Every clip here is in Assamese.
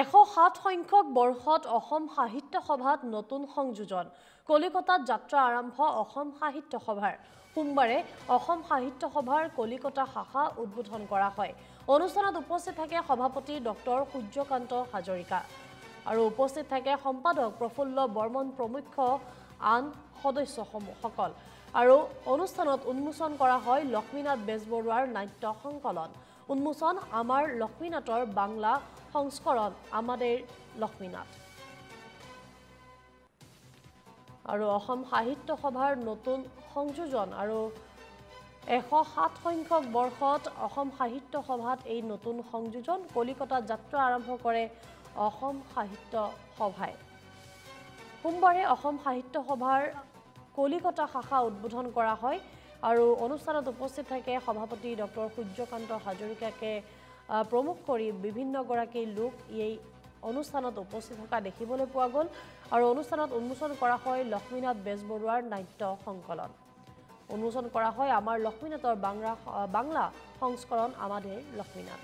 107 সংখ্যক বৰ্ষত অসম সাহিত্য সভাত নতুন সংযোজন কলিকতাত যাত্ৰা আৰম্ভ অসম সাহিত্য সভাৰ সোমবাৰে অসম সাহিত্য সভাৰ কলিকতা শাখা উদ্বোধন কৰা হয় অনুষ্ঠানত উপস্থিত থাকে সভাপতি ডক্টৰ সূৰ্যকান্ত হাজৰিকা আৰু উপস্থিত থাকে সম্পাদক প্ৰফুল্ল বৰ্মন প্ৰমুখ আন সদস্যসকল আৰু অনুষ্ঠানত উন্মোচন কৰা হয় লক্ষ্মীনাথ বেজবৰুৱাৰ নাট্য সংকলন উন্মোচন আমাৰ লক্ষ্মীনাথৰ বাংলা সংস্কৰণ আমাদেৰ লক্ষ্মীনাথ আৰু অসম সাহিত্য সভাৰ নতুন সংযোজন আৰু 107 সংখ্যক বৰ্ষত অসম সাহিত্য সভাত এই নতুন সংযোজন কলিকতাত যাত্ৰা আৰম্ভ কৰে অসম সাহিত্য সভায় সোমবাৰে অসম সাহিত্য সভাৰ কলিকতা শাখা উদ্বোধন কৰা হয় আৰু অনুষ্ঠানত উপস্থিত থাকে সভাপতি ডক্টৰ সূৰ্যকান্ত হাজৰিকাকে প্ৰমুখ কৰি বিভিন্ন গৰাকী লোক এই অনুষ্ঠানত উপস্থিত থকা দেখিবলৈ পোৱা গ'ল আৰু অনুষ্ঠানত উন্মোচন কৰা হয় লক্ষ্মীনাথ বেজবৰুৱাৰ নাট্য সংকলন উন্মোচন কৰা হয় আমাৰ লক্ষ্মীনাথৰ বাংলা সংস্কৰণ আমাদের লক্ষ্মীনাথ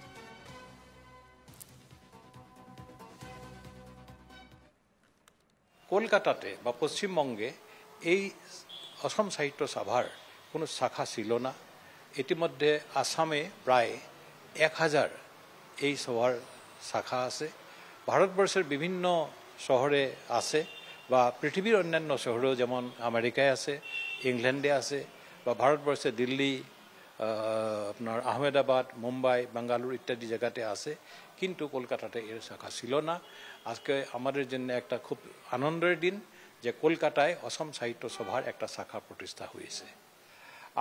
কলকাতাতে বা পশ্চিমবঙ্গে এই অসম সাহিত্য সভার কোনো শাখা ছিল না ইতিমধ্যে আসামে প্রায় 1000 এই সভার শাখা আছে ভারতবর্ষের বিভিন্ন শহরে আছে বা পৃথিবীর অন্যান্য শহরেও যেমন আমেরিকায় আছে ইংল্যান্ডে আছে বা ভারতবর্ষে দিল্লি আপনার আহমেদাবাদ মুম্বাই বেঙ্গালুরু ইত্যাদি জায়গাতে আছে কিন্তু কলকাতাতে এর শাখা ছিল না আজকে আমাদের জন্য একটা খুব আনন্দের দিন যে কলকাতায় অসম সাহিত্য সভার একটা শাখা প্রতিষ্ঠা হয়েছে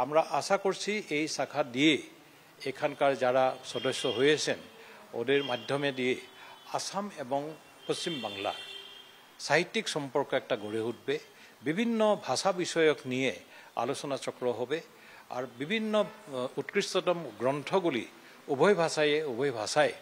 আমরা আশা করছি এই শাখা দিয়ে এখানকার যারা সদস্য হয়েছেন ওদের মাধ্যমে দিয়ে আসাম এবং পশ্চিম বাংলার সাহিত্যিক সম্পর্ক একটা গড়ে উঠবে বিভিন্ন ভাষা বিষয়ক নিয়ে আলোচনা চক্র হবে আর বিভিন্ন উৎকৃষ্টতম গ্রন্থগুলি উভয় ভাষায়